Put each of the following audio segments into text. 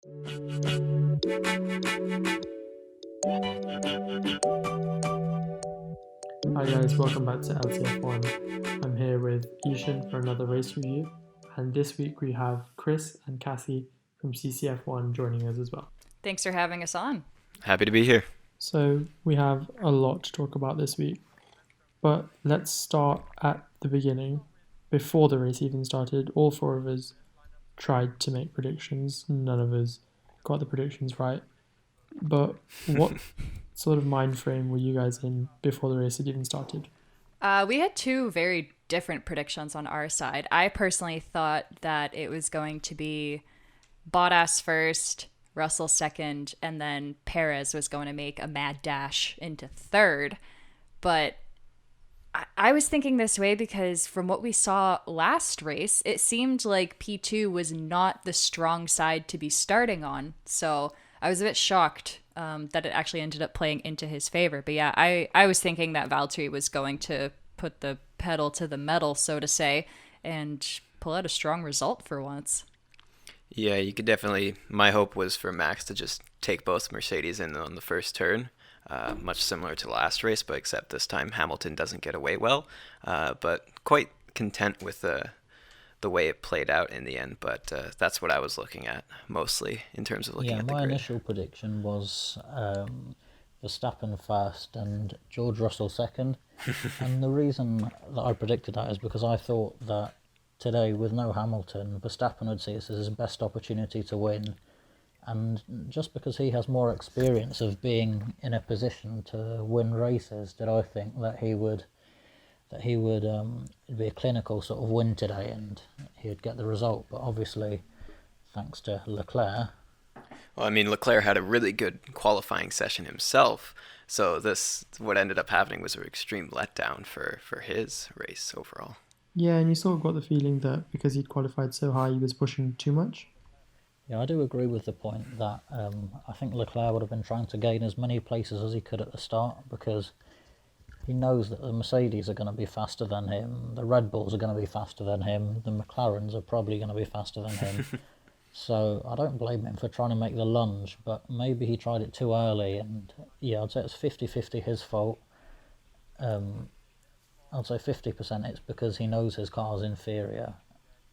Hi guys, welcome back to LTF1. I'm here with Ishan for another race review, and this week we have Chris and Cassie from CCF1 joining us as well. Thanks for having us on. Happy to be here. So we have a lot to talk about this week, but let's start at the beginning. Before the race even started, all four of us tried to make predictions. None of us got the predictions right. But what sort of mind frame were you guys in before the race had even started? We had two very different predictions on our side. I personally thought that it was going to be Bottas first, Russell second, and then Perez was going to make a mad dash into third. But I was thinking this way because from what we saw last race, it seemed like P2 was not the strong side to be starting on. So I was a bit shocked that it actually ended up playing into his favor. But yeah, I was thinking that Valtteri was going to put the pedal to the metal, so to say, and pull out a strong result for once. Yeah, you could definitely. My hope was for Max to just take both Mercedes in on the first turn, much similar to last race, but except this time Hamilton doesn't get away well. But quite content with the way it played out in the end. But that's what I was looking at mostly in terms of looking at the grid. My initial prediction was Verstappen first and George Russell second. And the reason that I predicted that is because I thought that today, with no Hamilton, Verstappen would see this as his best opportunity to win. And just because he has more experience of being in a position to win races, did I think that he would it'd be a clinical sort of win today and he would get the result. But obviously, thanks to Leclerc. Well, I mean, Leclerc had a really good qualifying session himself, so what ended up happening was an extreme letdown for his race overall. Yeah, and you sort of got the feeling that because he'd qualified so high, he was pushing too much. Yeah, I do agree with the point that I think Leclerc would have been trying to gain as many places as he could at the start because he knows that the Mercedes are going to be faster than him, the Red Bulls are going to be faster than him, the McLarens are probably going to be faster than him. So I don't blame him for trying to make the lunge, but maybe he tried it too early, and yeah, I'd say it's 50-50 his fault. I'd say 50% it's because he knows his car's inferior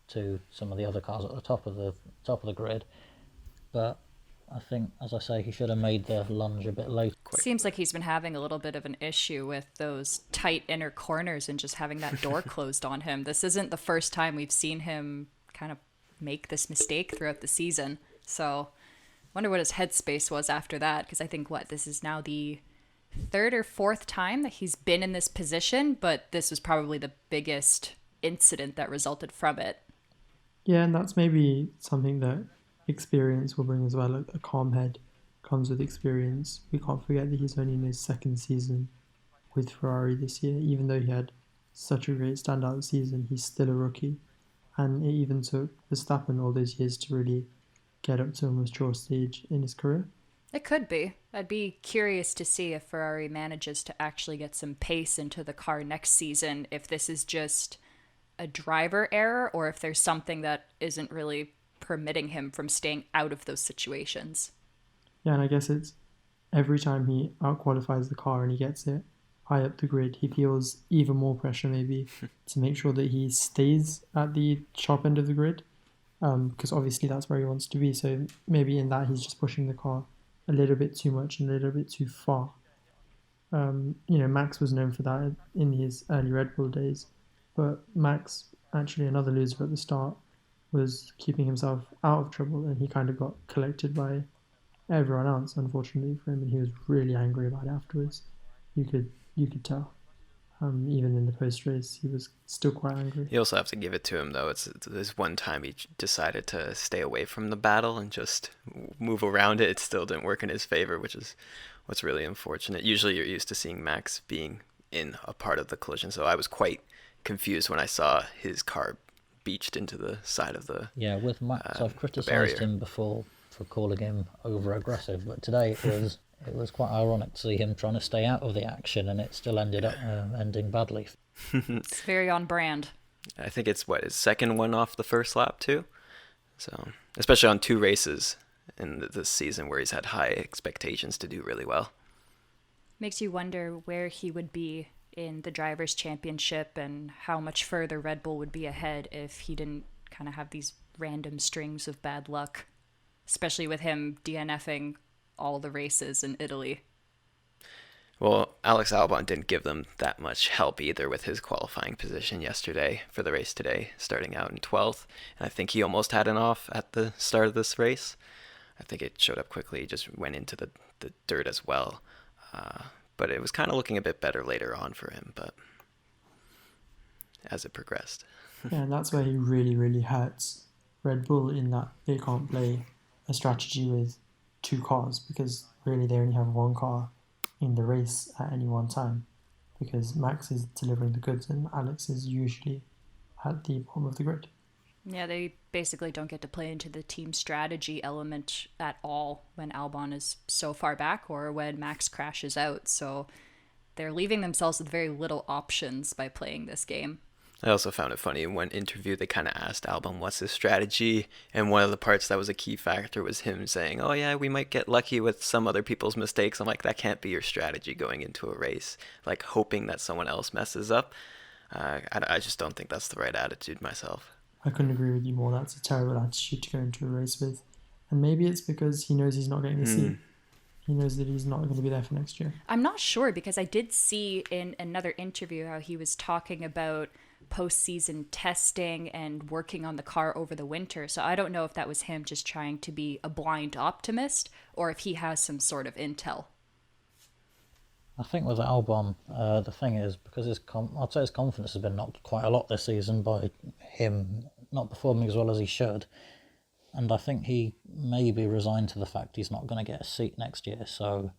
to some of the other cars at the top of the grid. But I think, as I say, he should have made the lunge a bit later. Seems like he's been having a little bit of an issue with those tight inner corners and just having that door closed on him. This isn't the first time we've seen him kind of make this mistake throughout the season. So I wonder what his headspace was after that, because I think this is now the third or fourth time that he's been in this position, but this was probably the biggest incident that resulted from it. Yeah, and that's maybe something that experience will bring as well. A calm head comes with experience. We can't forget that he's only in his second season with Ferrari this year. Even though he had such a great standout season, he's still a rookie. And it even took Verstappen all those years to really get up to a mature stage in his career. It could be. I'd be curious to see if Ferrari manages to actually get some pace into the car next season, if this is just a driver error or if there's something that isn't really permitting him from staying out of those situations. Yeah, and I guess it's every time he out-qualifies the car and he gets it high up the grid, he feels even more pressure maybe to make sure that he stays at the sharp end of the grid, because obviously that's where he wants to be. So maybe in that he's just pushing the car a little bit too much and a little bit too far. Max was known for that in his early Red Bull days, but Max, actually another loser at the start, was keeping himself out of trouble, and he kind of got collected by everyone else, unfortunately for him, and he was really angry about it afterwards. You could tell. Even in the post-race, he was still quite angry. You also have to give it to him, though. It's this one time he decided to stay away from the battle and just move around it. It still didn't work in his favor, which is what's really unfortunate. Usually you're used to seeing Max being in a part of the collision, so I was quite confused when I saw his car beached into the side of the with Max, I've criticised him before for calling him over-aggressive, but today it was quite ironic to see him trying to stay out of the action, and it still ended up ending badly. It's very on brand. I think it's his second one off the first lap too. So especially on two races in this season where he's had high expectations to do really well. Makes you wonder where he would be in the Drivers' Championship and how much further Red Bull would be ahead if he didn't kind of have these random strings of bad luck, especially with him DNFing all the races in Italy. Well, Alex Albon didn't give them that much help either with his qualifying position yesterday for the race today, starting out in 12th. And I think he almost had an off at the start of this race. I think it showed up quickly. He just went into the dirt as well. But it was kind of looking a bit better later on for him, but as it progressed. Yeah, and that's where he really, really hurts Red Bull in that they can't play a strategy with two cars because really they only have one car in the race at any one time because Max is delivering the goods and Alex is usually at the bottom of the grid. Yeah, they basically don't get to play into the team strategy element at all when Albon is so far back or when Max crashes out. So they're leaving themselves with very little options by playing this game. I also found it funny in one interview they kind of asked Albon what's his strategy, and one of the parts that was a key factor was him saying, oh yeah, we might get lucky with some other people's mistakes. I'm like, that can't be your strategy going into a race, like hoping that someone else messes up. I just don't think that's the right attitude myself. I couldn't agree with you more. That's a terrible attitude to go into a race with. And maybe it's because he knows he's not getting the seat. He knows that he's not going to be there for next year. I'm not sure because I did see in another interview how he was talking about postseason testing and working on the car over the winter. So I don't know if that was him just trying to be a blind optimist or if he has some sort of intel. I think with Albon, the thing is, because I'd say his confidence has been knocked quite a lot this season by him not performing as well as he should. And I think he may be resigned to the fact he's not going to get a seat next year. So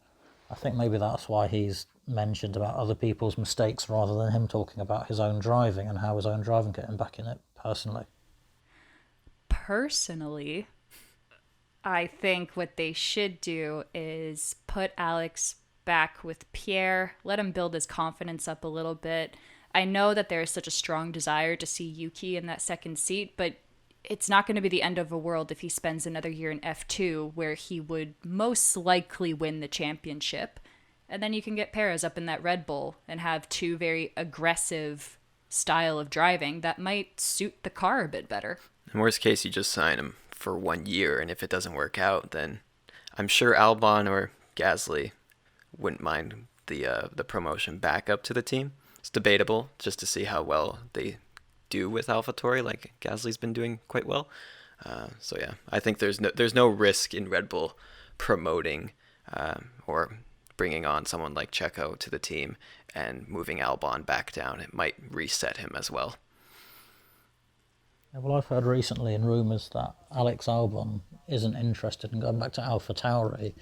I think maybe that's why he's mentioned about other people's mistakes rather than him talking about his own driving and how his own driving get him back in it personally. Personally, I think what they should do is put Alex back with Pierre, let him build his confidence up a little bit. I know that there is such a strong desire to see Yuki in that second seat, but it's not going to be the end of the world if he spends another year in F2 where he would most likely win the championship. And then you can get Perez up in that Red Bull and have two very aggressive style of driving that might suit the car a bit better. In worst case, you just sign him for 1 year, and if it doesn't work out, then I'm sure Albon or Gasly wouldn't mind the promotion back up to the team. It's debatable just to see how well they do with AlphaTauri, like Gasly's been doing quite well. So yeah, I think there's no risk in Red Bull promoting or bringing on someone like Checo to the team and moving Albon back down. It might reset him as well. Yeah, well, I've heard recently in rumours that Alex Albon isn't interested in going back to AlphaTauri.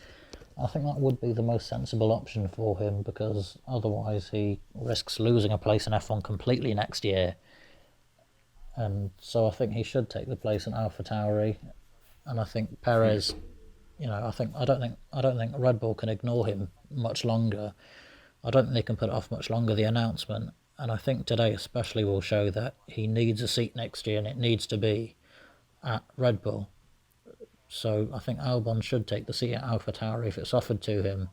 I think that would be the most sensible option for him because otherwise he risks losing a place in F1 completely next year. And so I think he should take the place in AlphaTauri. And I think Perez, I don't think Red Bull can ignore him much longer. I don't think they can put it off much longer, the announcement. And I think today especially will show that he needs a seat next year and it needs to be at Red Bull. So I think Albon should take the seat at AlphaTauri if it's offered to him,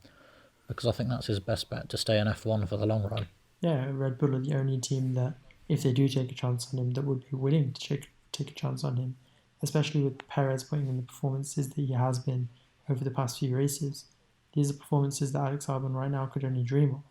because I think that's his best bet to stay in F1 for the long run. Yeah, Red Bull are the only team that, if they do take a chance on him, that would be willing to take a chance on him, especially with Perez putting in the performances that he has been over the past few races. These are performances that Alex Albon right now could only dream of.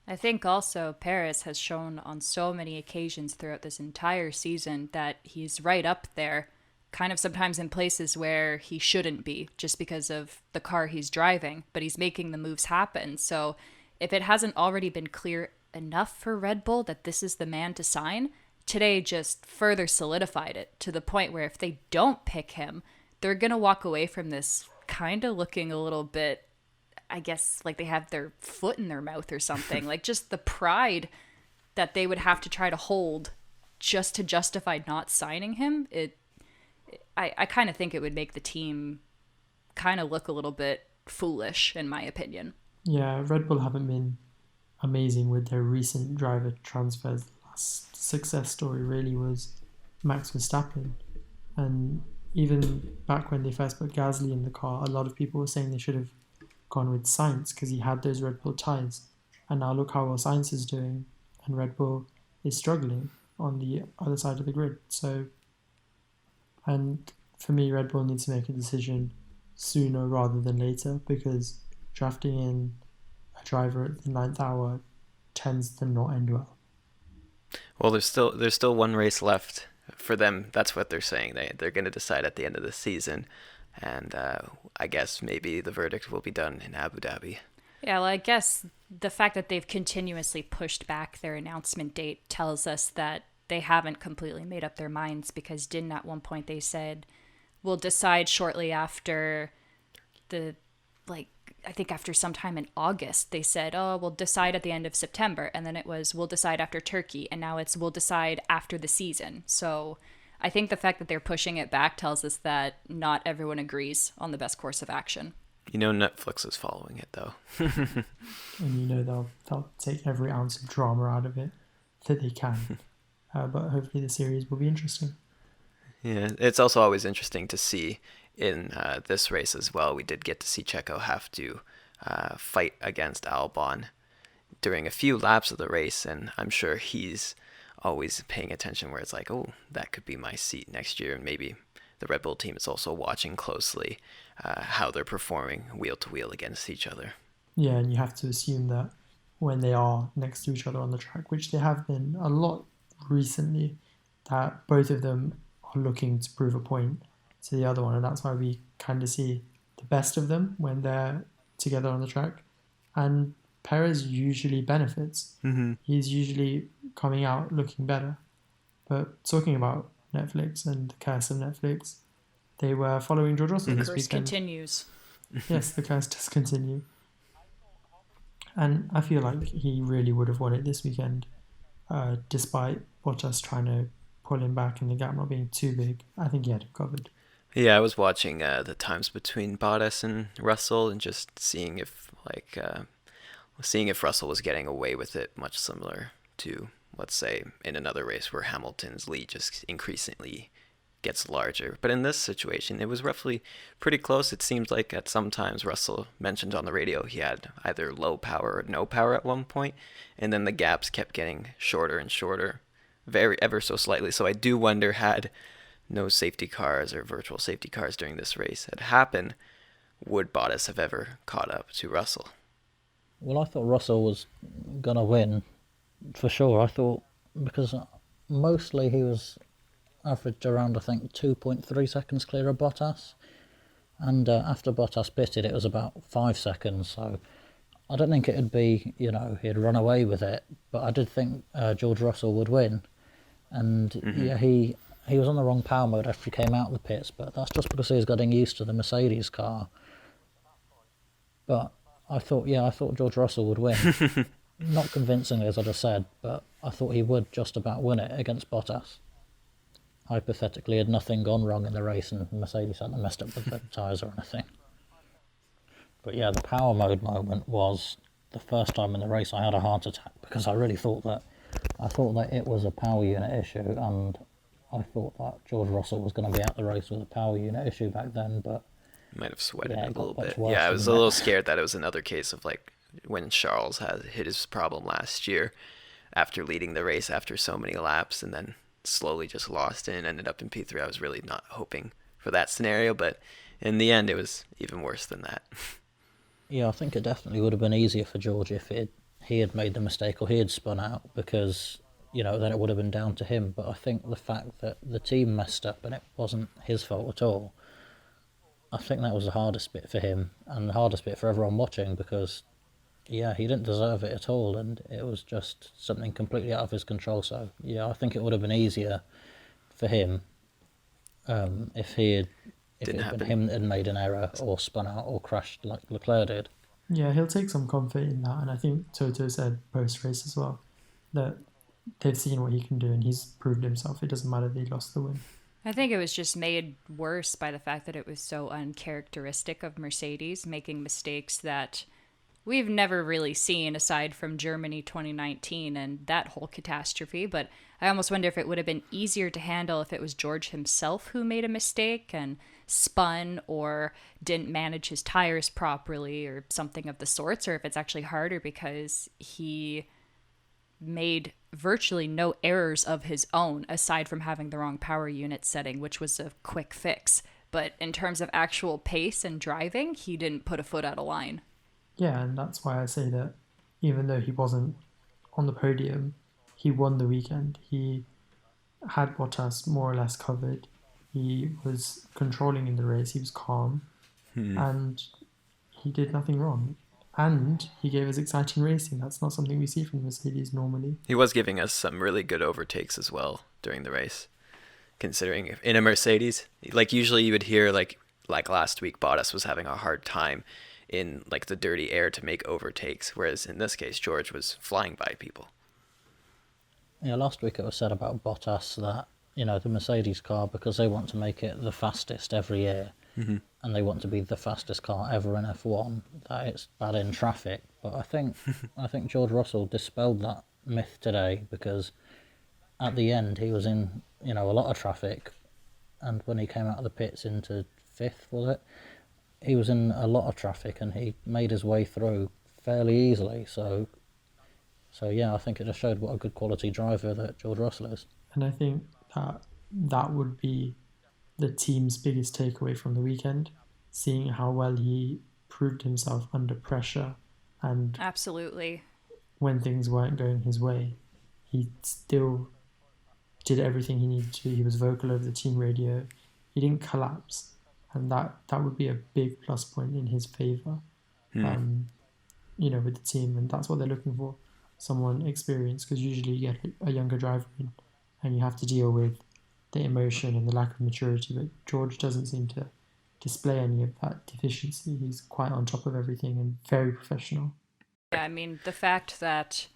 I think also Perez has shown on so many occasions throughout this entire season that he's right up there, kind of sometimes in places where he shouldn't be just because of the car he's driving, but he's making the moves happen. So if it hasn't already been clear enough for Red Bull that this is the man to sign, today just further solidified it to the point where if they don't pick him, they're going to walk away from this kind of looking a little bit, I guess, like they have their foot in their mouth or something. Like just the pride that they would have to try to hold just to justify not signing him. I kind of think it would make the team kind of look a little bit foolish, in my opinion. Yeah, Red Bull haven't been amazing with their recent driver transfers. The last success story really was Max Verstappen. And even back when they first put Gasly in the car, a lot of people were saying they should have gone with Sainz because he had those Red Bull tyres. And now look how well Sainz is doing, and Red Bull is struggling on the other side of the grid. So, and for me, Red Bull needs to make a decision sooner rather than later, because drafting in a driver at the ninth hour tends to not end well. Well, there's still one race left for them. That's what they're saying. They're going to decide at the end of the season, and I guess maybe the verdict will be done in Abu Dhabi. Yeah, well, I guess the fact that they've continuously pushed back their announcement date tells us that they haven't completely made up their minds, because didn't at one point they said, we'll decide shortly after the, like, I think after sometime in August, they said, oh, we'll decide at the end of September. And then it was, we'll decide after Turkey. And now it's, we'll decide after the season. So I think the fact that they're pushing it back tells us that not everyone agrees on the best course of action. You know, Netflix is following it, though. And you know they'll take every ounce of drama out of it that they can. But hopefully the series will be interesting. Yeah, it's also always interesting to see in this race as well. We did get to see Checo have to fight against Albon during a few laps of the race, and I'm sure he's always paying attention where it's like, oh, that could be my seat next year, and maybe the Red Bull team is also watching closely how they're performing wheel to wheel against each other. Yeah, and you have to assume that when they are next to each other on the track, which they have been a lot recently, that both of them are looking to prove a point to the other one, and that's why we kind of see the best of them when they're together on the track. And Perez usually benefits. Mm-hmm. He's usually coming out looking better. But talking about Netflix and the curse of Netflix, they were following George Russell this Curse weekend. continues. Yes, the curse does continue. And I feel like he really would have won it this weekend, despite Bottas trying to pull him back and the gap not being too big. I think he had it covered. Yeah, I was watching the times between Bottas and Russell and just seeing if Russell was getting away with it, much similar to, let's say, in another race where Hamilton's lead just increasingly gets larger. But in this situation, it was roughly pretty close. It seems like at some times Russell mentioned on the radio he had either low power or no power at one point, and then the gaps kept getting shorter and shorter, ever so slightly. So I do wonder, had no safety cars or virtual safety cars during this race had happened, would Bottas have ever caught up to Russell? Well, I thought Russell was going to win for sure. I thought, because mostly he was averaged around, I think, 2.3 seconds clear of Bottas. And after Bottas pitted, it was about 5 seconds. So I don't think it'd be, he'd run away with it. But I did think George Russell would win. And yeah, he was on the wrong power mode after he came out of the pits. But that's just because he was getting used to the Mercedes car. But I thought George Russell would win. Not convincingly, as I just said, but I thought he would just about win it against Bottas. Hypothetically, had nothing gone wrong in the race and Mercedes hadn't messed up with the tyres or anything. But yeah, the power mode moment was the first time in the race I had a heart attack, because I really thought that it was a power unit issue, and I thought that George Russell was going to be out the race with a power unit issue back then, but Might have sweated yeah, it a little bit. worse Yeah, I than was a little scared that it was another case of like when Charles had hit his problem last year after leading the race after so many laps and then slowly just lost it and ended up in P3. I was really not hoping for that scenario, but in the end it was even worse than that. Yeah, I think it definitely would have been easier for George if he had made the mistake or he had spun out, because then it would have been down to him. But I think the fact that the team messed up and it wasn't his fault at all, I think that was the hardest bit for him and the hardest bit for everyone watching, because yeah, he didn't deserve it at all, and it was just something completely out of his control. So yeah, I think it would have been easier for him if it had been him that had made an error or spun out or crashed like Leclerc did. Yeah, he'll take some comfort in that, and I think Toto said post-race as well that they've seen what he can do and he's proved himself. It doesn't matter that he lost the win. I think it was just made worse by the fact that it was so uncharacteristic of Mercedes, making mistakes that we've never really seen aside from Germany 2019 and that whole catastrophe. But I almost wonder if it would have been easier to handle if it was George himself who made a mistake and spun or didn't manage his tires properly or something of the sorts, or if it's actually harder because he made virtually no errors of his own aside from having the wrong power unit setting, which was a quick fix. But in terms of actual pace and driving, he didn't put a foot out of line. Yeah, and that's why I say that even though he wasn't on the podium, he won the weekend. He had Bottas more or less covered. He was controlling in the race. He was calm, and he did nothing wrong. And he gave us exciting racing. That's not something we see from Mercedes normally. He was giving us some really good overtakes as well during the race. Considering in a Mercedes, like usually you would hear like last week, Bottas was having a hard time in like the dirty air to make overtakes, whereas in this case, George was flying by people. Yeah, last week it was said about Bottas that, the Mercedes car, because they want to make it the fastest every year, and they want to be the fastest car ever in F1, that it's bad in traffic. But I think George Russell dispelled that myth today, because at the end he was in, a lot of traffic, and when he came out of the pits into fifth, was it? He was in a lot of traffic and he made his way through fairly easily. So yeah, I think it just showed what a good quality driver that George Russell is. And I think that would be the team's biggest takeaway from the weekend, seeing how well he proved himself under pressure, and Absolutely. when things weren't going his way, he still did everything he needed to. He was vocal over the team radio. He didn't collapse, and that would be a big plus point in his favour, with the team, and that's what they're looking for, someone experienced, because usually you get a younger driver in, and you have to deal with the emotion and the lack of maturity, but George doesn't seem to display any of that deficiency. He's quite on top of everything and very professional. Yeah, I mean, the fact that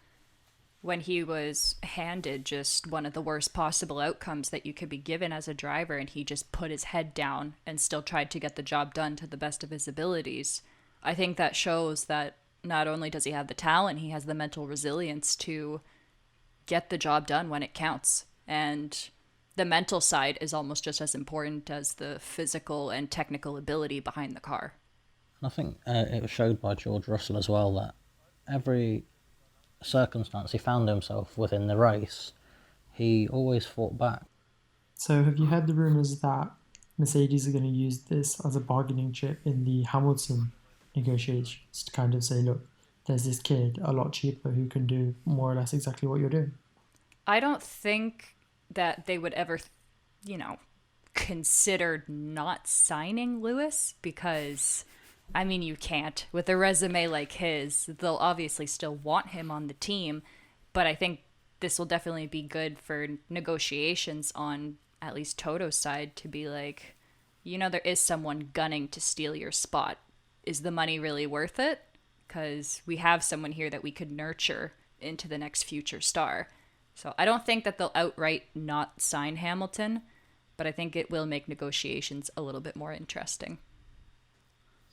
when he was handed just one of the worst possible outcomes that you could be given as a driver, and he just put his head down and still tried to get the job done to the best of his abilities, I think that shows that not only does he have the talent, he has the mental resilience to get the job done when it counts. And the mental side is almost just as important as the physical and technical ability behind the car. And I think it was showed by George Russell as well that every circumstance he found himself within the race, he always fought back. So have you heard the rumours that Mercedes are going to use this as a bargaining chip in the Hamilton negotiations to kind of say, look, there's this kid a lot cheaper who can do more or less exactly what you're doing? I don't think that they would ever, consider not signing Lewis, because, I mean, you can't. With a resume like his, they'll obviously still want him on the team, but I think this will definitely be good for negotiations on at least Toto's side to be like, there is someone gunning to steal your spot. Is the money really worth it? Because we have someone here that we could nurture into the next future star. So I don't think that they'll outright not sign Hamilton, but I think it will make negotiations a little bit more interesting.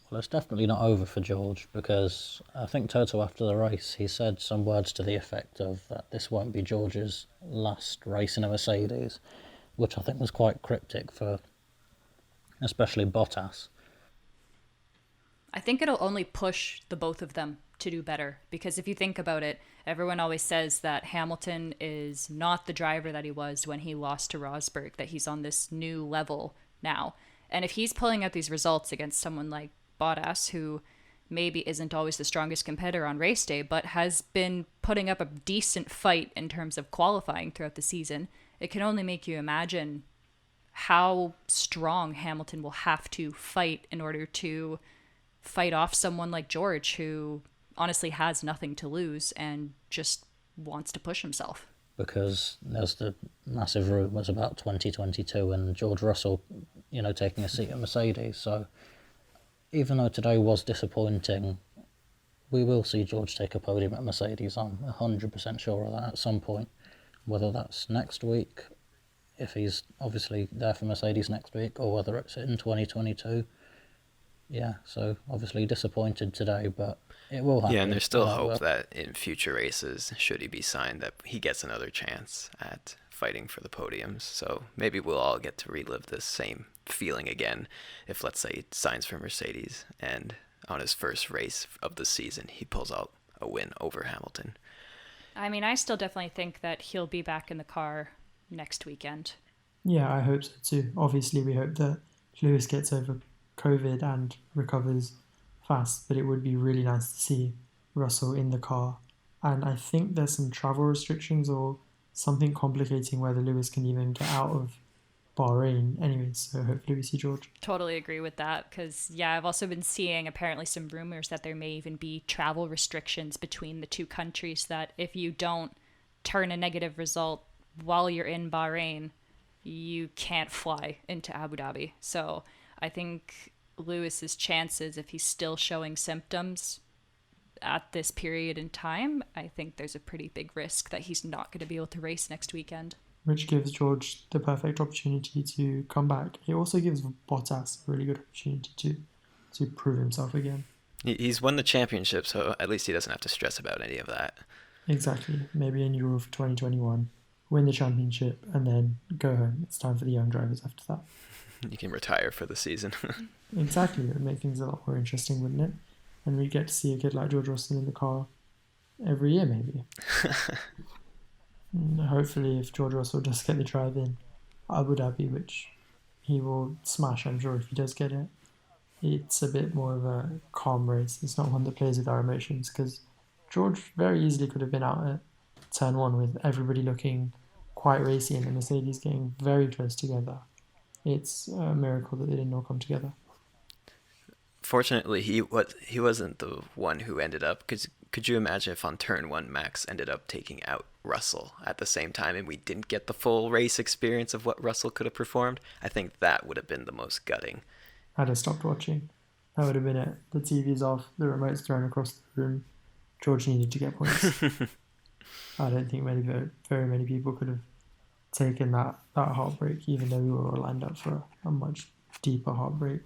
Well, it's definitely not over for George, because I think Toto, after the race, he said some words to the effect of that this won't be George's last race in a Mercedes, which I think was quite cryptic for especially Bottas. I think it'll only push the both of them to do better, because if you think about it, everyone always says that Hamilton is not the driver that he was when he lost to Rosberg, that he's on this new level now. And if he's pulling out these results against someone like Bottas, who maybe isn't always the strongest competitor on race day, but has been putting up a decent fight in terms of qualifying throughout the season, it can only make you imagine how strong Hamilton will have to fight in order to fight off someone like George, who honestly has nothing to lose and just wants to push himself. Because there's the massive rumours about 2022 and George Russell, taking a seat at Mercedes. So even though today was disappointing, we will see George take a podium at Mercedes. I'm 100% sure of that at some point. Whether that's next week, if he's obviously there for Mercedes next week, or whether it's in 2022. Yeah, so obviously disappointed today, but It will happen. Yeah, and there's still It hope will. that in future races, should he be signed, that he gets another chance at fighting for the podiums. So maybe we'll all get to relive this same feeling again if, let's say, he signs for Mercedes and on his first race of the season, he pulls out a win over Hamilton. I mean, I still definitely think that he'll be back in the car next weekend. Yeah, I hope so too. Obviously, we hope that Lewis gets over COVID and recovers fast, but it would be really nice to see Russell in the car. And I think there's some travel restrictions or something complicating whether Lewis can even get out of Bahrain. Anyways, so hopefully we see George. Totally agree with that because, yeah, I've also been seeing apparently some rumors that there may even be travel restrictions between the two countries that if you don't turn a negative result while you're in Bahrain, you can't fly into Abu Dhabi. So I think Lewis's chances, if he's still showing symptoms at this period in time, I think there's a pretty big risk that he's not going to be able to race next weekend. Which gives George the perfect opportunity to come back. It also gives Bottas a really good opportunity to prove himself again. He's won the championship, so at least he doesn't have to stress about any of that. Exactly. Maybe in Euro for 2021, win the championship, and then go home. It's time for the young drivers after that. You can retire for the season. Exactly. It would make things a lot more interesting, wouldn't it? And we'd get to see a kid like George Russell in the car every year, maybe. Hopefully, if George Russell does get the drive in Abu Dhabi, which he will smash, I'm sure, if he does get it, it's a bit more of a calm race. It's not one that plays with our emotions because George very easily could have been out at turn one with everybody looking quite racy and the Mercedes getting very close together. It's a miracle that they didn't all come together. Fortunately, he wasn't the one who ended up. Could you imagine if on turn one Max ended up taking out Russell at the same time and we didn't get the full race experience of what Russell could have performed? I think that would have been the most gutting. I'd have stopped watching. That would have been it. The TV's off, the remote's thrown across the room. George needed to get points. I don't think very many people could have taken that heartbreak, even though we were all lined up for a much deeper heartbreak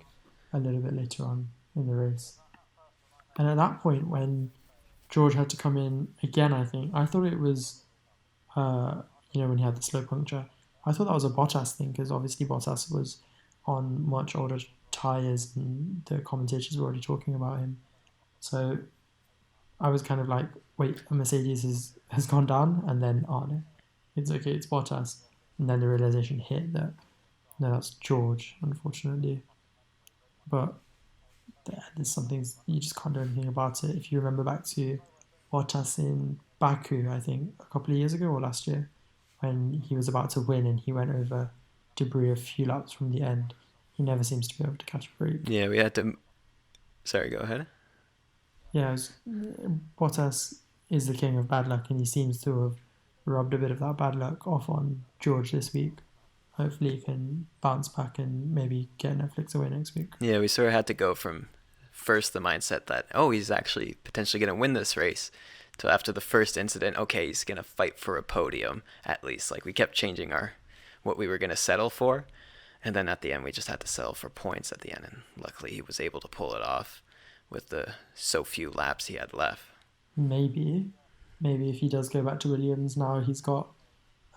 a little bit later on in the race. And at that point, when George had to come in again, I thought it was, when he had the slow puncture, I thought that was a Bottas thing because obviously Bottas was on much older tyres and the commentators were already talking about him. So I was kind of like, wait, a Mercedes has gone down, and then, oh no, it's okay, it's Bottas. And then the realization hit that, no, that's George, unfortunately. But there's some things you just can't do anything about it. If you remember back to Bottas in Baku, I think, a couple of years ago or last year, when he was about to win and he went over debris a few laps from the end, he never seems to be able to catch a break. Yeah, we had to... Sorry, go ahead. Yeah, Bottas is the king of bad luck, and he seems to have rubbed a bit of that bad luck off on George this week. Hopefully he can bounce back and maybe get Netflix away next week. Yeah, we sort of had to go from first the mindset that, oh, he's actually potentially going to win this race, to after the first incident, okay, he's going to fight for a podium at least. Like, we kept changing what we were going to settle for, and then at the end we just had to settle for points at the end, and luckily he was able to pull it off with the so few laps he had left. Maybe if he does go back to Williams now, he's got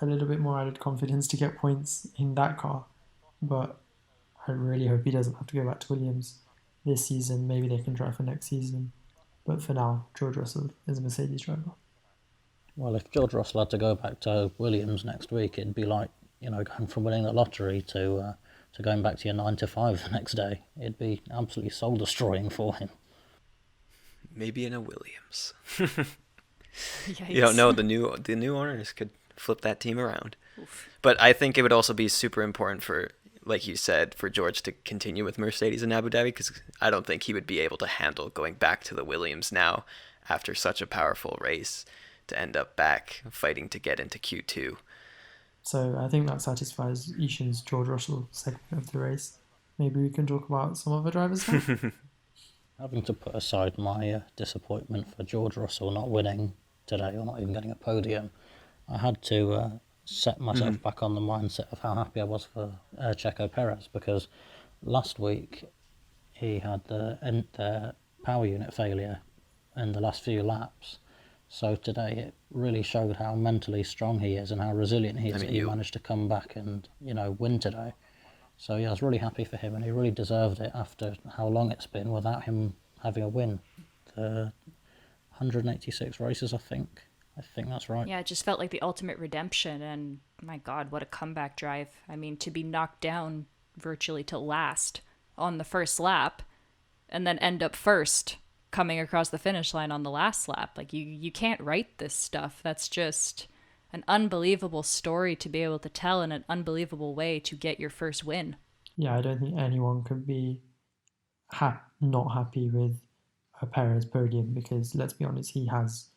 a little bit more added confidence to get points in that car. But I really hope he doesn't have to go back to Williams this season. Maybe they can try for next season. But for now, George Russell is a Mercedes driver. Well, if George Russell had to go back to Williams next week, it'd be like, going from winning the lottery to going back to your 9 to 5 the next day. It'd be absolutely soul destroying for him. Maybe in a Williams. Yikes. You don't know, the new owners could flip that team around. Oof. But I think it would also be super important for, like you said, for George to continue with Mercedes in Abu Dhabi, because I don't think he would be able to handle going back to the Williams now after such a powerful race to end up back fighting to get into Q2. So I think that satisfies Ishan's George Russell segment of the race. Maybe we can talk about some other drivers now. Having to put aside my disappointment for George Russell not winning today or not even getting a podium, I had to set myself back on the mindset of how happy I was for Checo Perez, because last week he had the power unit failure in the last few laps. So today it really showed how mentally strong he is and how resilient he is that he managed to come back and, win today. So yeah, I was really happy for him, and he really deserved it after how long it's been without him having a win. 186 races, I think. I think that's right. Yeah, it just felt like the ultimate redemption, and my God, what a comeback drive. I mean, to be knocked down virtually to last on the first lap and then end up first coming across the finish line on the last lap. Like, you can't write this stuff. That's just an unbelievable story to be able to tell in an unbelievable way to get your first win. Yeah, I don't think anyone could be not happy with a Perez podium, because let's be honest, he has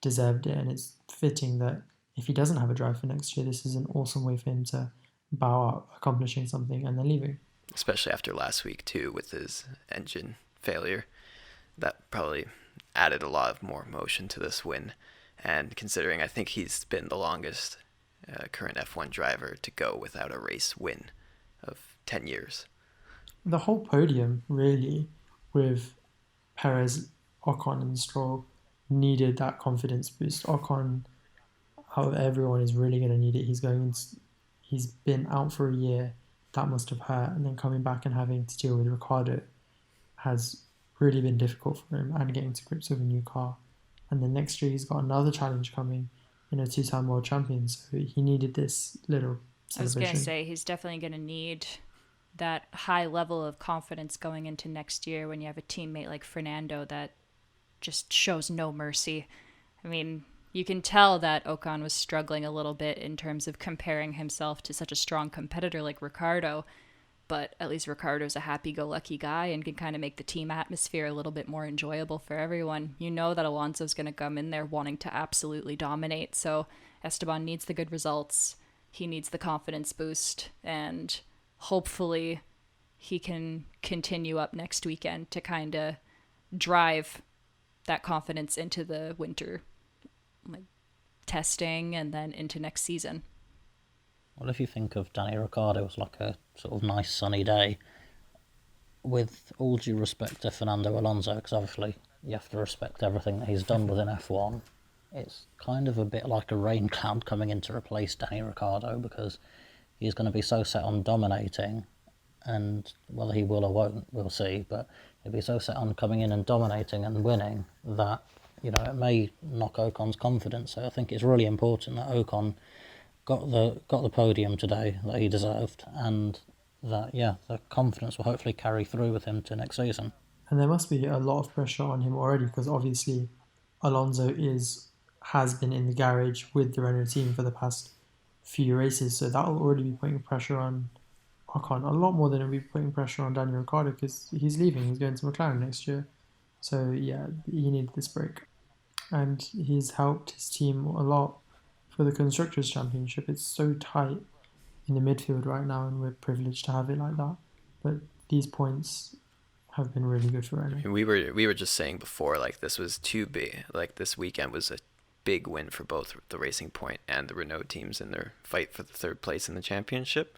deserved it, and it's fitting that if he doesn't have a drive for next year, this is an awesome way for him to bow out, accomplishing something and then leaving. Especially after last week too, with his engine failure. That probably added a lot of more emotion to this win. And considering I think he's been the longest current F1 driver to go without a race win of 10 years. The whole podium, really, with Perez, Ocon and Stroll, needed that confidence boost. Ocon, out of everyone, is really going to need it. He's been out for a year. That must have hurt. And then coming back and having to deal with Ricciardo has really been difficult for him, and getting to grips with a new car. And then next year he's got another challenge coming, two-time world champion. So he needed this little celebration. I was going to say, he's definitely going to need that high level of confidence going into next year when you have a teammate like Fernando that just shows no mercy. I mean, you can tell that Ocon was struggling a little bit in terms of comparing himself to such a strong competitor like Ricciardo, but at least Ricciardo's a happy-go-lucky guy and can kind of make the team atmosphere a little bit more enjoyable for everyone. You know that Alonso's going to come in there wanting to absolutely dominate, so Esteban needs the good results. He needs the confidence boost, and hopefully he can continue up next weekend to kind of drive that confidence into the winter testing and then into next season. Well, if you think of Danny Ricciardo as like a sort of nice sunny day, with all due respect to Fernando Alonso, because obviously you have to respect everything that he's done within F1, it's kind of a bit like a rain cloud coming in to replace Danny Ricciardo, because he's going to be so set on dominating, and whether he will or won't, we'll see, but he'll be so set on coming in and dominating and winning that, it may knock Ocon's confidence. So I think it's really important that Ocon got the podium today that he deserved, and that the confidence will hopefully carry through with him to next season. And there must be a lot of pressure on him already, because obviously Alonso has been in the garage with the Renault team for the past few races, so that will already be putting pressure on Ocon, a lot more than it will be putting pressure on Daniel Ricciardo, because he's leaving, he's going to McLaren next year. So yeah, he needed this break, and he's helped his team a lot for the Constructors' Championship. It's so tight in the midfield right now, and we're privileged to have it like that. But these points have been really good for Renault. We were just saying before, like, this was too big. Like, this weekend was a big win for both the Racing Point and the Renault teams in their fight for the third place in the championship.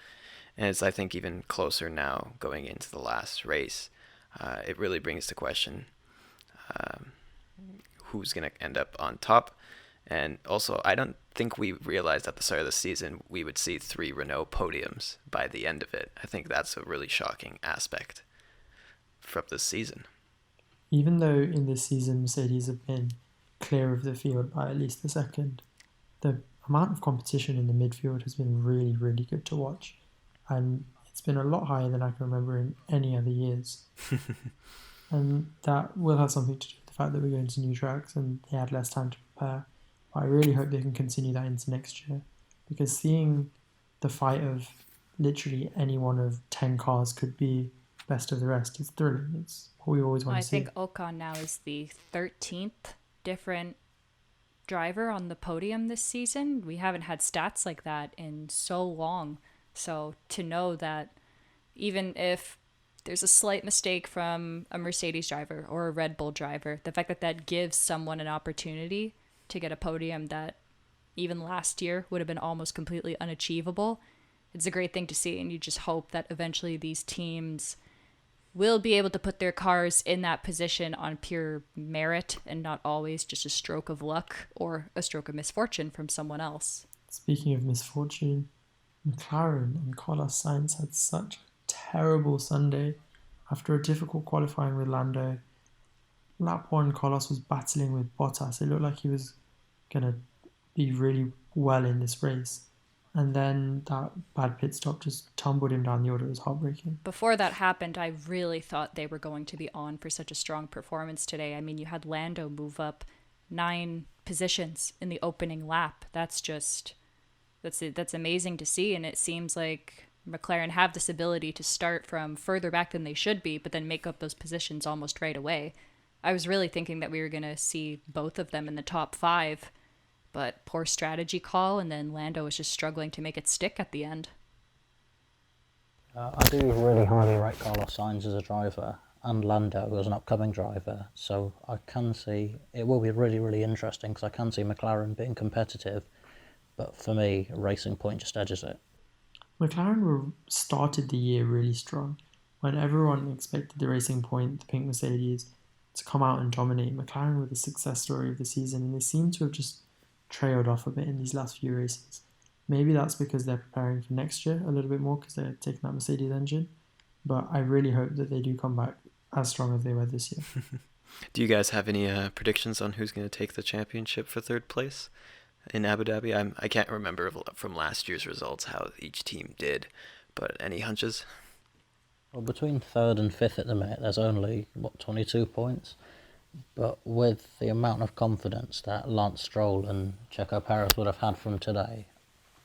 And it's, I think, even closer now going into the last race. It really brings to question who's going to end up on top. And also, I don't think we realized at the start of the season we would see 3 Renault podiums by the end of it. I think that's a really shocking aspect from this season. Even though in this season Mercedes have been clear of the field by at least the second, the amount of competition in the midfield has been really, really good to watch. And it's been a lot higher than I can remember in any other years. And that will have something to do with the fact that we're going to new tracks and they had less time to prepare. But I really hope they can continue that into next year, because seeing the fight of literally any one of 10 cars could be best of the rest is thrilling. It's what we always want to see. I think Ocon now is the 13th different driver on the podium this season. We haven't had stats like that in so long. So to know that even if there's a slight mistake from a Mercedes driver or a Red Bull driver, the fact that that gives someone an opportunity to get a podium that even last year would have been almost completely unachievable, it's a great thing to see. And you just hope that eventually these teams will be able to put their cars in that position on pure merit and not always just a stroke of luck or a stroke of misfortune from someone else. Speaking of misfortune, McLaren and Carlos Sainz had such a terrible Sunday after a difficult qualifying with Lando. Lap 1, Carlos was battling with Bottas. It looked like he was going to be really well in this race. And then that bad pit stop just tumbled him down the order. It was heartbreaking. Before that happened, I really thought they were going to be on for such a strong performance today. I mean, you had Lando move up 9 positions in the opening lap. That's amazing to see, and it seems like McLaren have this ability to start from further back than they should be, but then make up those positions almost right away. I was really thinking that we were going to see both of them in the top 5, but poor strategy call, and then Lando was just struggling to make it stick at the end. I do really highly rate Carlos Sainz as a driver and Lando as an upcoming driver, so I can see it will be really, really interesting because I can see McLaren being competitive, but for me, Racing Point just edges it. McLaren started the year really strong. When everyone expected the Racing Point, the pink Mercedes, to come out and dominate, McLaren were the success story of the season, and they seem to have just trailed off a bit in these last few races. Maybe that's because they're preparing for next year a little bit more because they're taking that Mercedes engine, but I really hope that they do come back as strong as they were this year. Do you guys have any predictions on who's going to take the championship for third place in Abu Dhabi? I can't remember from last year's results how each team did, but any hunches? Well, between 3rd and 5th at the minute, there's only, 22 points? But with the amount of confidence that Lance Stroll and Checo Perez would have had from today,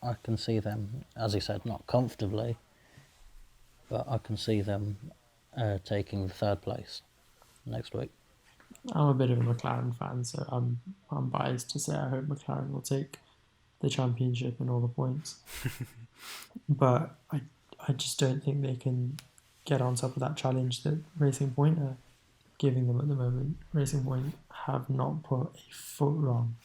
I can see them, as he said, not comfortably, but I can see them taking the 3rd place next week. I'm a bit of a McLaren fan, so I'm biased to say I hope McLaren will take the championship and all the points. But I just don't think they can get on top of that challenge that Racing Point are giving them at the moment. Racing Point have not put a foot wrong,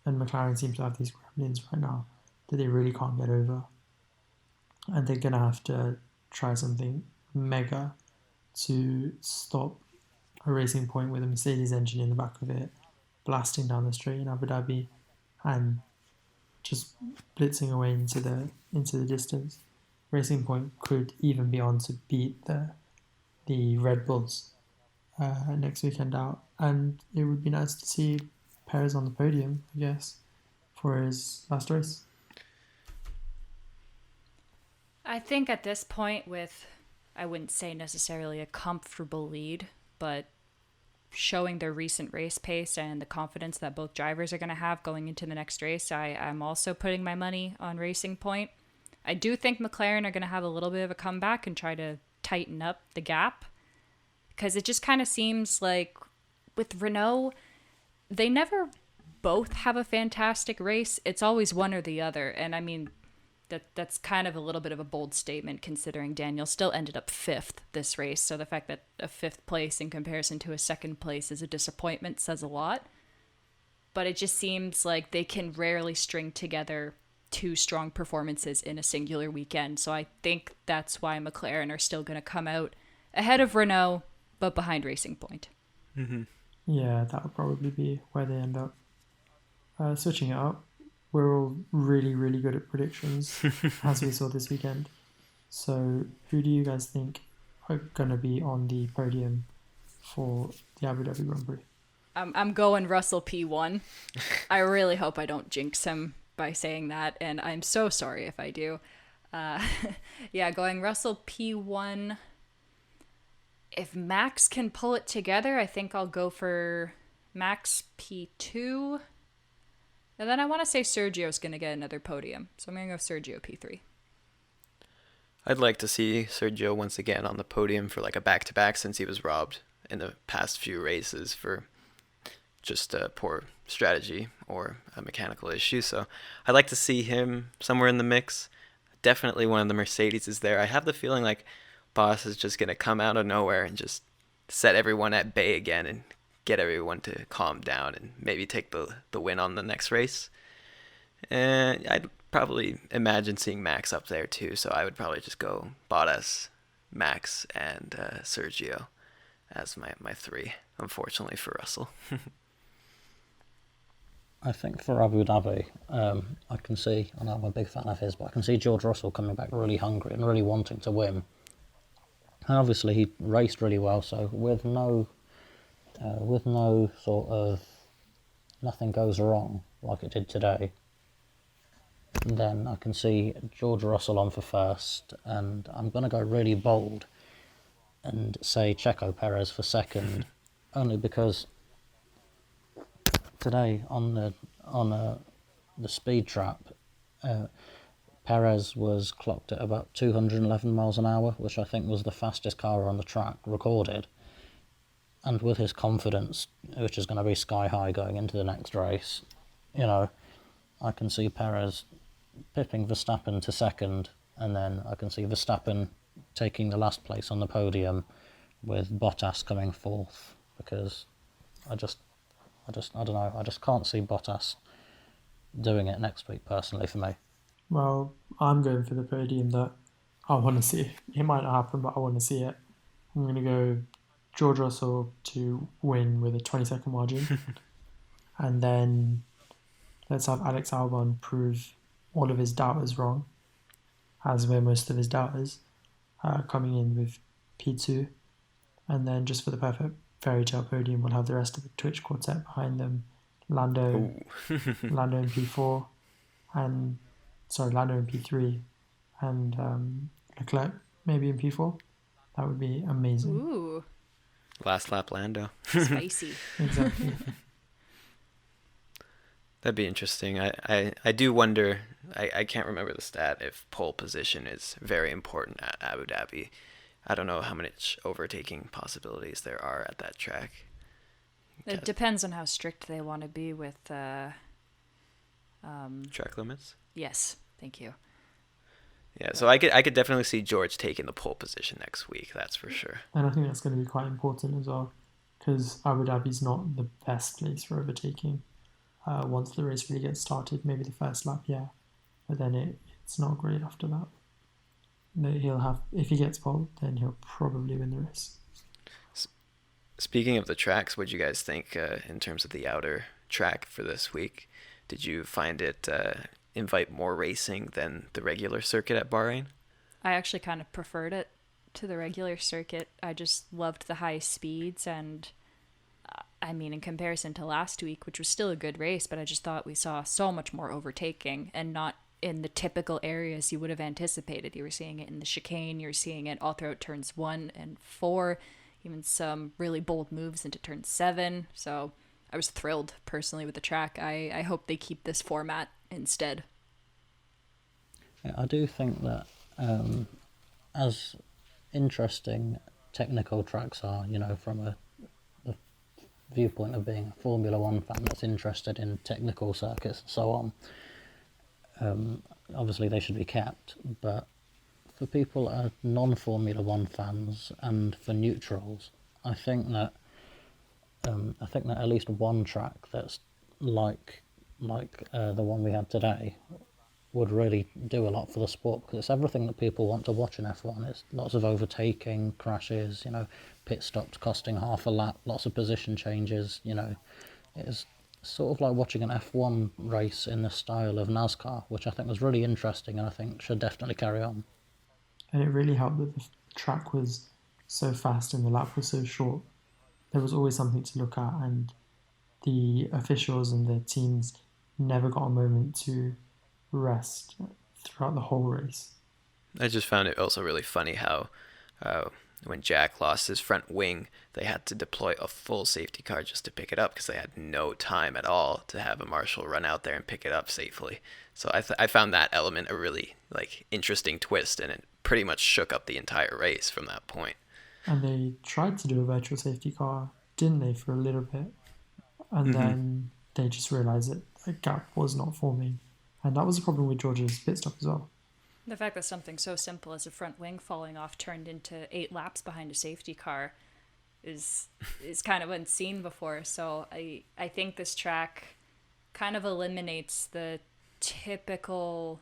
and McLaren seems to have these gremlins right now that they really can't get over, and they're gonna have to try something mega to stop a Racing Point with a Mercedes engine in the back of it blasting down the straight in Abu Dhabi and just blitzing away into the distance. Racing Point could even be on to beat the Red Bulls next weekend out, and it would be nice to see Perez on the podium, I guess, for his last race. I think at this point, with, I wouldn't say necessarily a comfortable lead, but showing their recent race pace and the confidence that both drivers are going to have going into the next race, I'm also putting my money on Racing Point. I do think McLaren are going to have a little bit of a comeback and try to tighten up the gap, because it just kind of seems like with Renault, they never both have a fantastic race. It's always one or the other. And I mean, that's kind of a little bit of a bold statement considering Daniel still ended up 5th this race. So the fact that a 5th place in comparison to a 2nd place is a disappointment says a lot. But it just seems like they can rarely string together 2 strong performances in a singular weekend. So I think that's why McLaren are still going to come out ahead of Renault, but behind Racing Point. Mm-hmm. Yeah, that would probably be where they end up. Switching it up, we're all really, really good at predictions, as we saw this weekend. So who do you guys think are going to be on the podium for the Abu Dhabi Grand Prix? I'm going Russell P1. I really hope I don't jinx him by saying that, and I'm so sorry if I do. Yeah, going Russell P1. If Max can pull it together, I think I'll go for Max P2. And then I want to say Sergio's going to get another podium. So I'm going to go Sergio P3. I'd like to see Sergio once again on the podium for like a back-to-back, since he was robbed in the past few races for just a poor strategy or a mechanical issue. So I'd like to see him somewhere in the mix. Definitely one of the Mercedes is there. I have the feeling like Boss is just going to come out of nowhere and just set everyone at bay again and get everyone to calm down and maybe take the win on the next race. And I'd probably imagine seeing Max up there too, so I would probably just go Bottas Max, and Sergio as my three, unfortunately for Russell. I think for Abu Dhabi, I can see, and I'm a big fan of his, but I can see George Russell coming back really hungry and really wanting to win. And obviously he raced really well, so with no sort of, nothing goes wrong like it did today, then I can see George Russell on for first, and I'm going to go really bold and say Checo Perez for second, only because today on the speed trap, Perez was clocked at about 211 miles an hour, which I think was the fastest car on the track recorded. And with his confidence, which is going to be sky high going into the next race, I can see Perez pipping Verstappen to second, and then I can see Verstappen taking the last place on the podium, with Bottas coming fourth, because I don't know, I just can't see Bottas doing it next week personally for me. Well, I'm going for the podium that I want to see. It might not happen, but I want to see it. I'm going to go George Russell to win with a 20-second margin. And then let's have Alex Albon prove all of his doubters wrong, as were most of his doubters, coming in with P2. And then just for the perfect fairy tale podium, we'll have the rest of the Twitch quartet behind them. Lando in P4, and Lando in P3, and Leclerc maybe in P4. That would be amazing. Ooh, Last lap Lando. spicy. Exactly. That'd be interesting. I do wonder, I can't remember the stat, if pole position is very important at Abu Dhabi. I don't know how much overtaking possibilities there are at that track. It depends on how strict they want to be with... track limits? Yes, thank you. Yeah, so I could definitely see George taking the pole position next week, that's for sure. And I think that's going to be quite important as well, because Abu Dhabi's not the best place for overtaking. Once the race really gets started, maybe the first lap, yeah, but then it's not great after that. If he gets pole, then he'll probably win the race. Speaking of the tracks, what do you guys think in terms of the outer track for this week? Did you find it invite more racing than the regular circuit at Bahrain? I actually kind of preferred it to the regular circuit. I just loved the high speeds, and I mean, in comparison to last week, which was still a good race, but I just thought we saw so much more overtaking, and not in the typical areas you would have anticipated. You were seeing it in the chicane, you were seeing it all throughout turns 1 and 4, even some really bold moves into turn 7. So I was thrilled personally with the track. I hope they keep this format instead. Yeah, I do think that as interesting technical tracks are, from a viewpoint of being a Formula One fan that's interested in technical circuits and so on, obviously they should be kept, but for people that are non-Formula One fans and for neutrals, I think that at least one track that's like the one we had today would really do a lot for the sport, because it's everything that people want to watch in F1. It's lots of overtaking, crashes, pit stops costing half a lap, lots of position changes. It's sort of like watching an F1 race in the style of NASCAR, which I think was really interesting and I think should definitely carry on. And it really helped that the track was so fast and the lap was so short. There was always something to look at, and the officials and the teams never got a moment to rest throughout the whole race. I just found it also really funny how when Jack lost his front wing, they had to deploy a full safety car just to pick it up, because they had no time at all to have a marshal run out there and pick it up safely. So I found that element a really interesting twist, and it pretty much shook up the entire race from that point. And they tried to do a virtual safety car, didn't they, for a little bit? And then they just realised that a gap was not forming. And that was the problem with George's pit stop as well. The fact that something so simple as a front wing falling off turned into 8 laps behind a safety car is kind of unseen before. So I think this track kind of eliminates the typical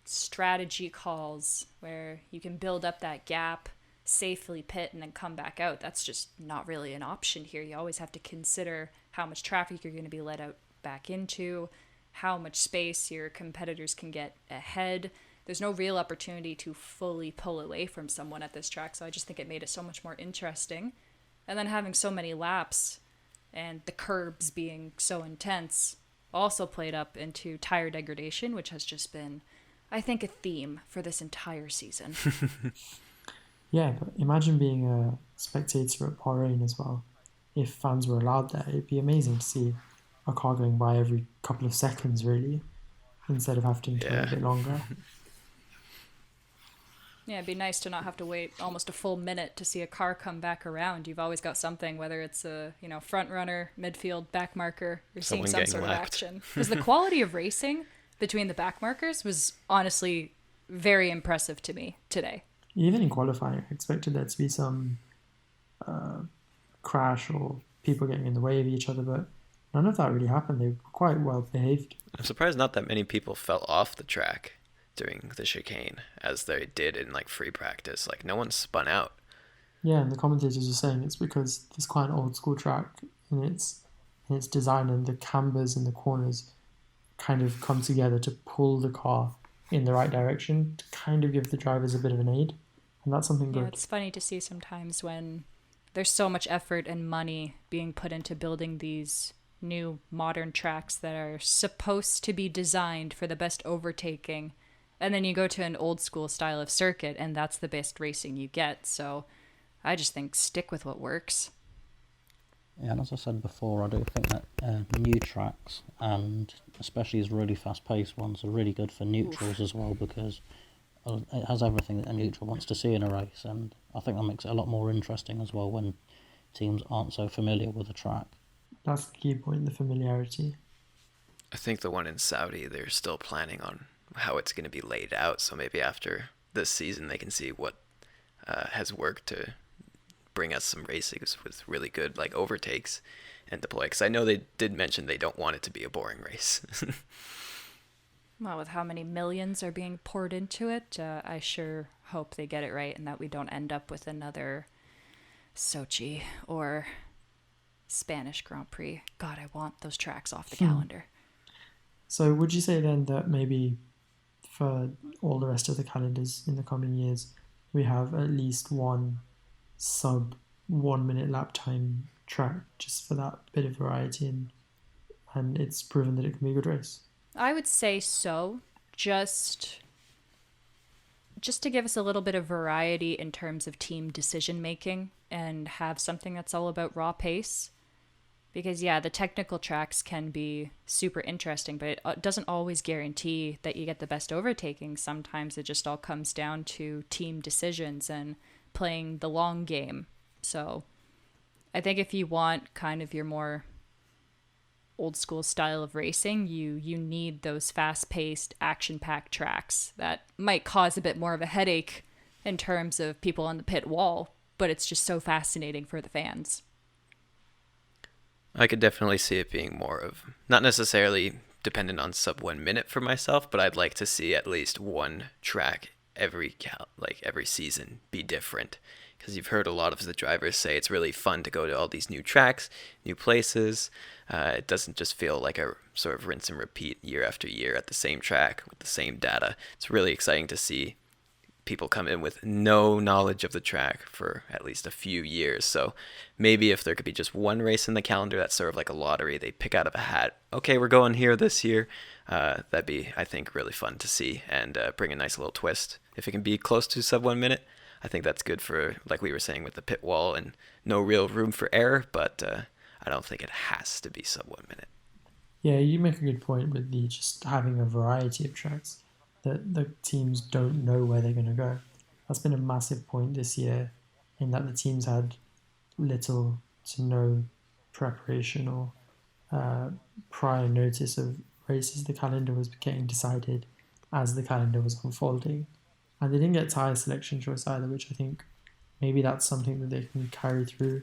strategy calls where you can build up that gap safely pit and then come back out. That's just not really an option here. You always have to consider how much traffic you're going to be let out back into, how much space your competitors can get ahead. There's no real opportunity to fully pull away from someone at this track, so I just think it made it so much more interesting. And then having so many laps and the curbs being so intense also played up into tire degradation, which has just been, I think, a theme for this entire season. Yeah, but imagine being a spectator at Bahrain as well. If fans were allowed there, it'd be amazing to see a car going by every couple of seconds, really, instead of having to wait a bit longer. Yeah, it'd be nice to not have to wait almost a full minute to see a car come back around. You've always got something, whether it's a front runner, midfield, back marker, you're seeing some sort of action. Because the quality of racing between the back markers was honestly very impressive to me today. Even in qualifying, I expected there to be some crash or people getting in the way of each other, but none of that really happened. They were quite well behaved. I'm surprised not that many people fell off the track during the chicane as they did in like free practice. Like no one spun out. Yeah, and the commentators are saying it's because it's quite an old school track in its design, and the cambers and the corners kind of come together to pull the car in the right direction to kind of give the drivers a bit of an aid, and that's something good. Yeah, it's funny to see sometimes when there's so much effort and money being put into building these new modern tracks that are supposed to be designed for the best overtaking, and then you go to an old school style of circuit and that's the best racing you get. So I just think stick with what works. Yeah, and as I said before, I do think that new tracks, and especially these really fast-paced ones, are really good for neutrals as well, because it has everything that a neutral wants to see in a race, and I think that makes it a lot more interesting as well when teams aren't so familiar with the track. That's the key point, the familiarity. I think the one in Saudi, they're still planning on how it's going to be laid out, so maybe after this season they can see what has worked to bring us some races with really good like overtakes and deploy, because I know they did mention they don't want it to be a boring race. Well, with how many millions are being poured into it, I sure hope they get it right and that we don't end up with another Sochi or Spanish Grand Prix. God, I want those tracks off the calendar. So would you say then that maybe for all the rest of the calendars in the coming years, we have at least one sub 1 minute lap time track just for that bit of variety, and it's proven that it can be a good race? I would say so, just to give us a little bit of variety in terms of team decision making and have something that's all about raw pace. Because yeah, the technical tracks can be super interesting, but it doesn't always guarantee that you get the best overtaking. Sometimes it just all comes down to team decisions and playing the long game. So I think if you want kind of your more old school style of racing, you need those fast-paced, action-packed tracks that might cause a bit more of a headache in terms of people on the pit wall, but it's just so fascinating for the fans. I could definitely see it being more of, not necessarily dependent on sub 1 minute for myself, but I'd like to see at least one track every season be different. Because you've heard a lot of the drivers say it's really fun to go to all these new tracks, new places. It doesn't just feel like a sort of rinse and repeat year after year at the same track with the same data. It's really exciting to see people come in with no knowledge of the track for at least a few years. So maybe if there could be just one race in the calendar that's sort of like a lottery, they pick out of a hat, okay, we're going here this year. That'd be, I think, really fun to see and bring a nice little twist. If it can be close to sub 1 minute, I think that's good for, like we were saying, with the pit wall and no real room for error, but I don't think it has to be sub 1 minute. Yeah, you make a good point with the just having a variety of tracks that the teams don't know where they're going to go. That's been a massive point this year, in that the teams had little to no preparation or prior notice of races. The calendar was getting decided as the calendar was unfolding. And they didn't get tyre selection choice either, which I think maybe that's something that they can carry through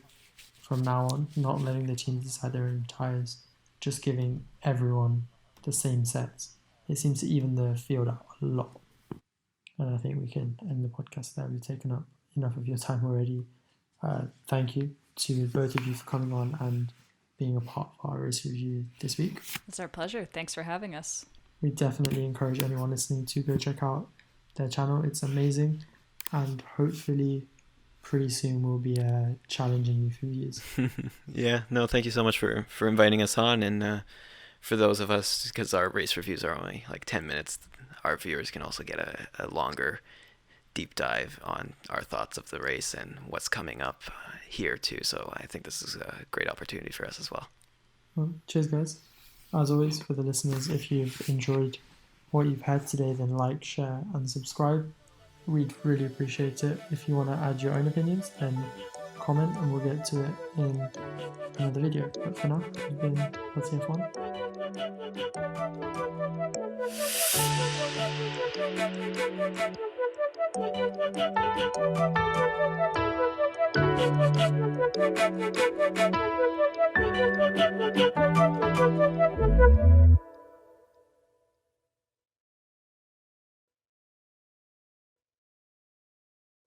from now on, not letting the teams decide their own tyres, just giving everyone the same sets. It seems to even the field out a lot. And I think we can end the podcast there. We've taken up enough of your time already. Thank you to both of you for coming on and being a part of our race review this week. It's our pleasure. Thanks for having us. We definitely encourage anyone listening to go check out their channel. It's amazing, and hopefully pretty soon we'll be challenging you for views. Yeah, no, thank you so much for inviting us on, and for those of us, because our race reviews are only like 10 minutes, our viewers can also get a longer deep dive on our thoughts of the race and what's coming up here too. So I think this is a great opportunity for us as well. Well, cheers guys. As always, for the listeners, if you've enjoyed what you've heard today, then like, share and subscribe. We'd really appreciate it. If you want to add your own opinions, then comment and we'll get to it in another video. But for now, it's been LTF1.